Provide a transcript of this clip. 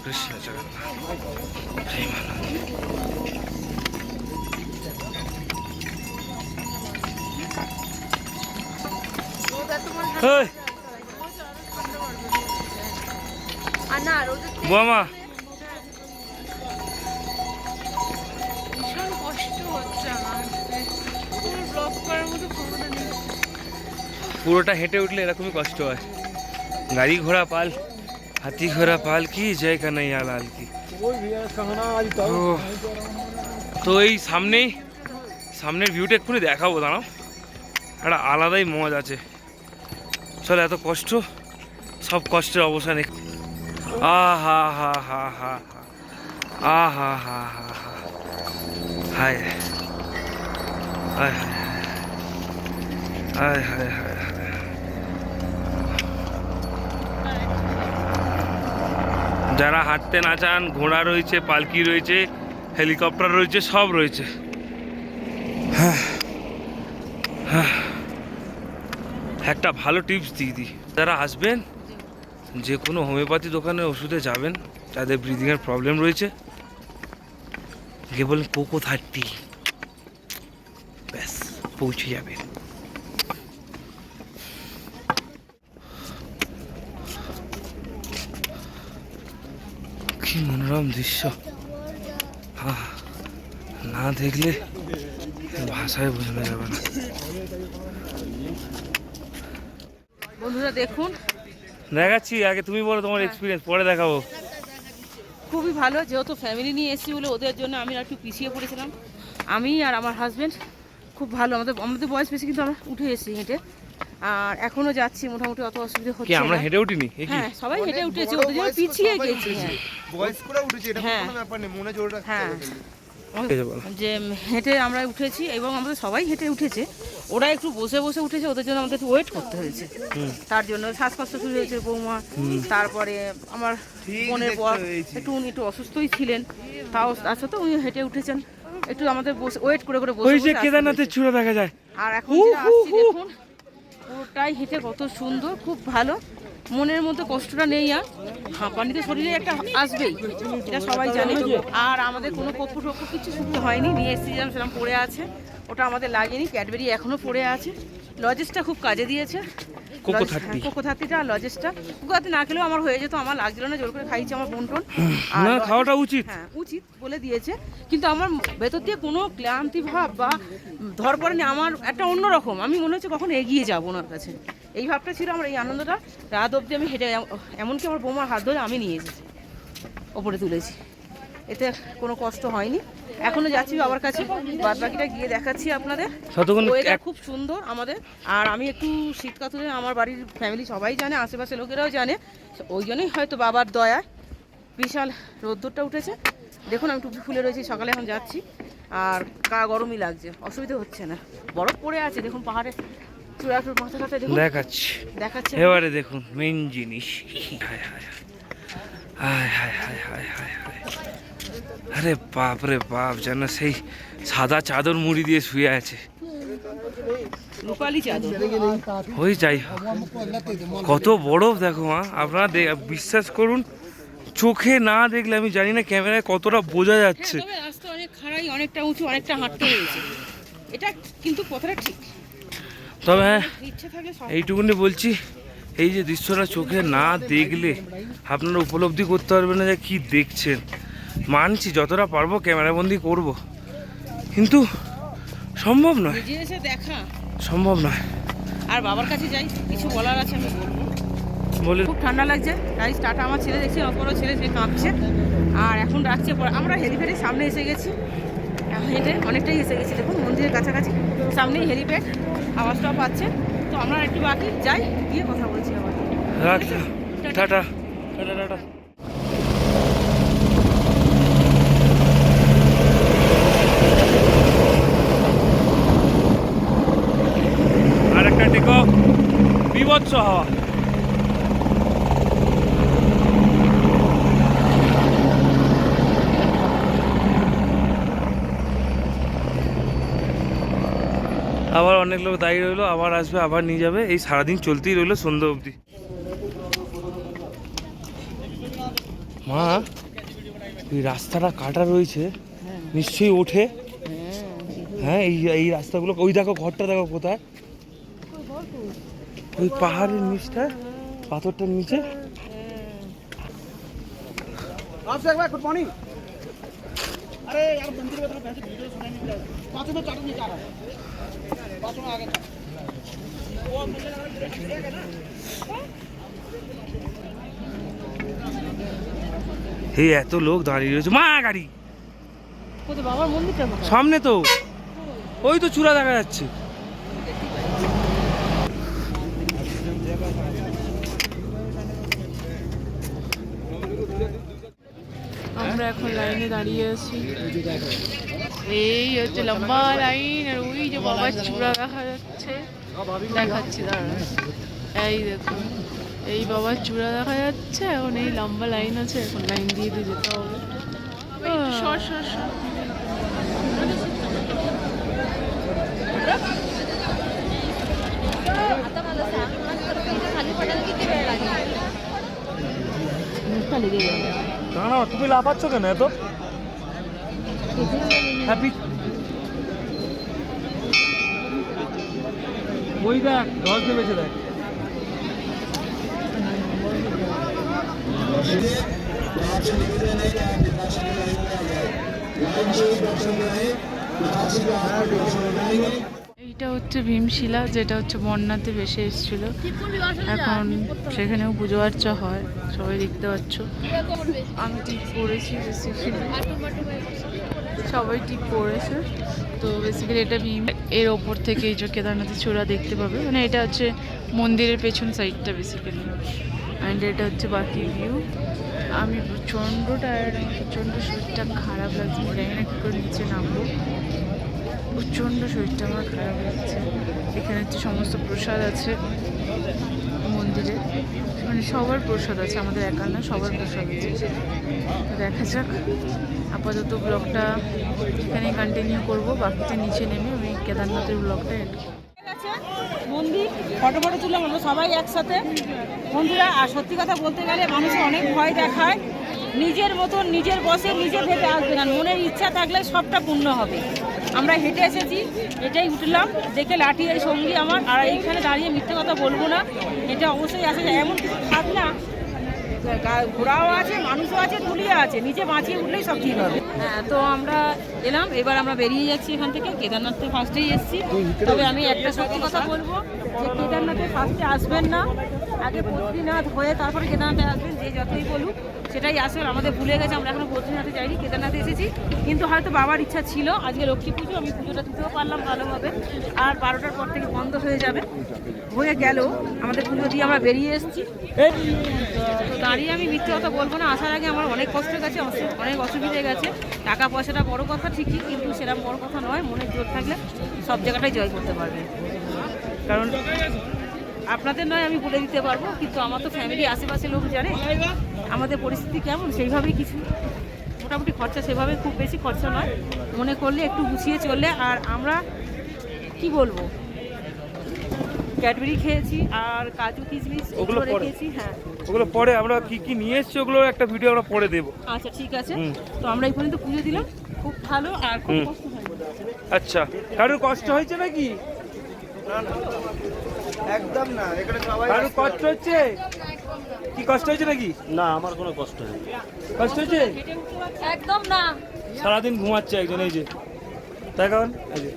কৃষ্ণ জগন্নাথ প্রেমানন্দ। বোমা ভীষণ কষ্ট হচ্ছে আমার, পুরো ব্লক করার মতো ক্ষমতা নেই। পুরোটা হেঁটে উঠলে এরকমই কষ্ট হয়। গাড়ি ঘোড়া পাল, হাতি ঘোড়া পাল কি জয় কানাইয়া লাল কি। তো এই সামনের ভিউটা এক্ষুনি দেখাবো, দাঁড়াও। একটা আলাদাই মজ আছে। চলো, এত কষ্ট, সব কষ্টের অবসান। আহা হা হা হা হা, আহা হা হা হা, হায় হায় হায় হায় হায় হায়। যারা হাঁটতে না চান, ঘোড়া রয়েছে, পালকি রয়েছে, হেলিকপ্টার রয়েছে, সব রয়েছে। একটা ভালো টিপস দিয়ে দিই, যারা আসবেন যে কোনো হোমিওপ্যাথি দোকানে ওষুধে যাবেন, যাদের ব্রিদিংয়ের প্রবলেম রয়েছে, গিয়ে বলেন কোকো 30, ব্যাস পৌঁছে যাবেন। কি মনোরম দৃশ্য, না দেখলে ভাষায় বোঝানো যাবে না। বন্ধুরা দেখুন, দেখাচ্ছি, আগে তুমি বলো তোমার এক্সপিরিয়েন্স, পরে দেখাবো। খুবই ভালো, যেহেতু ফ্যামিলি নিয়ে এসেছি বলে ওদের জন্য আমি একটু পিছিয়ে পড়েছিলাম। আমি আর আমার হাজব্যান্ড খুব ভালো, আমাদের বয়স বেশি, কিন্তু আমরা উঠে এসেছি হেঁটে, আর এখনো যাচ্ছি মোটামুটি, অত অসুবিধা কি হচ্ছে আমরা না। হেঁটে উঠিনি? হ্যাঁ, সবাই হেঁটে উঠেছি, ওদের জন্য পিছিয়ে গেছি। হ্যাঁ হ্যাঁ, যে হেঁটে আমরা উঠেছি এবং আমাদের সবাই হেঁটে উঠেছে। ওরা একটু বসে বসে উঠেছে, ওদের জন্য আমাদের একটু ওয়েট করতে হয়েছে। তার জন্য শ্বাসকষ্ট শুরু হয়েছে বৌমা, তারপরে আমার বোনের বর একটু অসুস্থই ছিলেন, তাও তার সাথে উনি হেঁটে উঠেছেন। একটু আমাদের বসে ওয়েট করে করে বসে বসে কেদারনাথের চূড়া দেখা যায়। আর এখন যেটা আসছি দেখুন, পুরোটাই হেঁটে কত সুন্দর, খুব ভালো, মনের মধ্যে কষ্টটা নেই। আর হাঁপানিতে শরীরে একটা আসবেই, এটা সবাই জানে। আর আমাদের কোনো কপ্পু টপ্পু কিছু শুনতে হয়নি, নিয়ে এসেছি যেরকম সেরকম পড়ে আছে, ওটা আমাদের লাগেনি। ক্যাডবেরি এখনও পড়ে আছে। লজেসটা খুব কাজে দিয়েছে, কোকো 30টা। আর লজেসটা কোকো 30 না খেলেও আমার হয়ে যেত, আমার লাগছিল না, জোর করে খাইছে আমার বোনটোন। না, খাওয়াটা উচিত। হ্যাঁ, উচিত বলে দিয়েছে, কিন্তু আমার ভেতর দিয়ে কোনো ক্লান্তি ভাব বা ধরপড়ে নেই। আমার একটা অন্যরকম, আমি মনে হচ্ছে কখন এগিয়ে যাবো ওনার কাছে, এই ভাবটা ছিল আমার। এই আনন্দটা রাত অবধি আমি হেঁটে, এমনকি আমার বৌমার হাত ধরে আমি নিয়ে এসেছি, ওপরে তুলেছি, এতে কোনো কষ্ট হয়নি। এখনো যাচ্ছি বাবার কাছে, বাদ বাকিটা গিয়ে দেখাচ্ছি আপনাদের। ওয়েদার খুব সুন্দর আমাদের। আর আমি একটু শীত কাতুরে, আমার বাড়ির ফ্যামিলি সবাই জানে, আশেপাশে লোকেরাও জানে, ওই জন্যই হয়তো বাবার দয়ায় বিশাল রোদ্দুরটা উঠেছে। দেখুন, আমি টুপি ফুলে রয়েছি, সকালে এখন যাচ্ছি, আর গরমই লাগছে, অসুবিধা হচ্ছে না। বরফ পড়ে আছে দেখুন, পাহাড়ে চূড়া টুড় মাথা কাটা দেখাচ্ছে। এবারে দেখুন মেইন জিনিস, হায় হায় হায় হায় হায় হায় হায় হায়, আরে বাপ রে বাপ, যেন সেই সাদা চাদর মুড়ি দিয়ে শুয়ে আছে। রূপালি চাদর। ওই যাই হোক, কত বরফ দেখো মা, আপনারা বিশ্বাস করুন, চোখে না দেখলে আমি জানি না ক্যামেরায় কতটা বোঝা যাচ্ছে। রাস্তা অনেক খাড়াই, অনেকটা উঁচু, অনেকটা হাঁটতে হয়েছে, এটা কিন্তু কথাটা ঠিক। তবে হ্যাঁ, এইটুকুনি বলছি, এই যে দৃশ্যটা চোখে না দেখলে আপনারা উপলব্ধি করতে পারবেন না যে কি দেখছেন। মানছি যতটা পারবো ক্যামেরাবন্দি করব, কিন্তু সম্ভব নয়, দেখা সম্ভব নয়। আর বাবার কাছে যাই, কিছু বলার আছে আমি বলবো। বলে খুব ঠান্ডা লাগছে, তাই স্টার্ট আমার ছেলে দেখছি, অপর ছেলে সে কাঁপছে, আর এখন রাখছে। আমরা হেলিপ্যাডের সামনে এসে গেছি, হেঁটে অনেকটাই এসে গেছি। দেখুন মন্দিরের কাছাকাছি, সামনেই হেলিপ্যাড, আওয়াজটাও পাচ্ছে। তো আমরা একটু বাকি যাই, গিয়ে কথা বলছি আবার। Tata tata tata. আরেকটা টেকো, বিভৎস হাওয়া। আবার অনেক লোক দাঁড়িয়ে রইলো, আবার আসবে, আবার নিয়ে যাবে, এই সারাদিন চলতেই রইলো সন্ধ্যা অবধি। মা ওই রাস্তাটা কাটা রয়েছে, নিশ্চয়ই ওঠে। হ্যাঁ, এই এই রাস্তাগুলো, ওই দেখো ঘরটা দেখো কোথায়, ওই পাহাড়ের নিচটা, পাথরটার নিচে। Good morning. अरे यार मंदिर में तो पैसे वीडियो सुनाई नहीं दिया, पाँचों में चाटो नहीं जा रहा, पाँचों में आगे वो मुझे लगा ना। এই এত লোক দাঁড়িয়ে রয়েছে। মা গাড়ি কোথায় বাবার মন্দিরটা কোথায়? সামনে তো, ওই তো চূড়া দেখা যাচ্ছে। আমরা এখন লাইনে দাঁড়িয়ে আছি, এই হচ্ছে লম্বা লাইন, আর ওই যে বাবার চূড়া দেখা যাচ্ছে, দেখাচ্ছি দাঁড়া, এই দেখো এই বাবার চূড়া দেখা যাচ্ছে। এখন এই লম্বা লাইন আছে, এখন লাইন দিয়ে দিয়ে যেতে হবে। সর সর সর। না না, তুমি লাফাচ্ছ কেন এত? হ্যাপি ওই দেখ দশ নেমেছে দেখ। এইটা হচ্ছে ভীমশিলা, যেটা হচ্ছে বন্যাতে ভেসে এসেছিল। এখন সেখানেও পুজো আর্চা হয়, সবাই দেখতে পাচ্ছ। আমি ঠিক পড়েছি বেসিক্যালি, সবাই ঠিক পড়েছে। তো বেসিক্যালি এটা ভীম, এর ওপর থেকে এই যে কেদারনাথের চূড়া দেখতে পাবে, মানে এটা হচ্ছে মন্দিরের পেছন সাইডটা বেসিক্যালি। অ্যান্ড এটা হচ্ছে বাকি ভিউ। আমি প্রচণ্ড টায়ার্ড, আমার প্রচণ্ড শরীরটা খারাপ লাগছে, জানি না কী করে নিচে নামবো। প্রচণ্ড শরীরটা আমার খারাপ লাগছে। এখানে হচ্ছে সমস্ত প্রসাদ আছে মন্দিরে, মানে সবার প্রসাদ আছে, আমাদের একার না, সবার প্রসাদ আছে। তো দেখা যাক, আপাতত ব্লগটা এখানে কন্টিনিউ করব, বাকিটা নিচে নেমে আমি কেদারনাথের ব্লগটা এন্ড করব। মন্দির ফটো ফটো তুললাম আমরা সবাই একসাথে বন্ধুরা। আর সত্যি কথা বলতে গেলে মানুষের অনেক ভয় দেখায়, নিজের মতন নিজের বসে নিজে ভেবে আসবে না, মনের ইচ্ছা থাকলে সবটা পূর্ণ হবে। আমরা হেঁটে এসেছি, এটাই উঠলাম, দেখে লাঠি এই সঙ্গী আমার। আর এইখানে দাঁড়িয়ে মিথ্যে কথা বলবো না, এটা অবশ্যই আসে, এমন কিছু থাক না, ঘোড়াও আছে, মানুষও আছে, তুলিয়া আছে, নিচে বাঁচিয়ে উঠলেই সব ঠিক হবে। হ্যাঁ, তো আমরা এলাম, এবার আমরা বেরিয়ে যাচ্ছি এখান থেকে। কেদারনাথে ফার্স্টেই এসেছি, তবে আমি একটা সত্যি কথা বলবো যে কেদারনাথে ফার্স্টে আসবেন না, আগে বদ্রীনাথ হয়ে তারপরে কেদারনাথে আসবেন। যে যতই বলুক সেটাই আসবেন, আমাদের ভুলে গেছে, আমরা এখনো বদ্রীনাথে যাইনি, কেদারনাথে এসেছি। কিন্তু হয়তো বাবার ইচ্ছা ছিল, আজকে লক্ষ্মী পুজো, আমি পুজোটা দিতেও পারলাম ভালোভাবে। আর 12টার পর থেকে বন্ধ হয়ে যাবে, হয়ে গেল, আমাদের পুজো দিয়ে আমরা বেরিয়ে এসেছি। তো দাঁড়িয়ে আমি মিথ্যে কথা বলবো না, আসার আগে আমার অনেক কষ্ট গেছে, অনেক অসুবিধে গেছে। টাকা পয়সাটা বড় কথা ঠিকই, কিন্তু সেটা বড় কথা নয়, মনের জোর থাকলে সব জায়গাটাই জয় করতে পারবে। কারণ আপনাদের নয় আমি বলে দিতে পারবো, কিন্তু আমার তো ফ্যামিলি আশেপাশে লোক জানে আমাদের পরিস্থিতি কেমন, সেইভাবেই কিছু মোটামুটি খরচা, সেভাবে খুব বেশি খরচা নয়, মনে করলে একটু গুছিয়ে চললে। আর আমরা কি বলবো, ক্যাডবেরি খেয়েছি আর কাজু কিশমিশ ওগুলো রেখেছি। হ্যাঁ, ওগুলো পরে আমরা কি কি নিয়ে এসেছি ওগুলোর একটা ভিডিও আমরা পরে দেবো। আচ্ছা ঠিক আছে। তো আমরা এই পর্যন্ত পুজো দিলাম, খুব ভালো, আর খুব কষ্ট হয়নি। আচ্ছা, কারোর কষ্ট হয়েছে নাকি? একদম না, এখানে সবাই কারোর কষ্ট হচ্ছে? কি কষ্ট হয়েছে নাকি? না, আমার কোনো কষ্ট নেই। কষ্ট হয়েছে? একদম না। সারাদিন ঘুমাচ্ছে একজন, এই যে তাই কারণ এই যে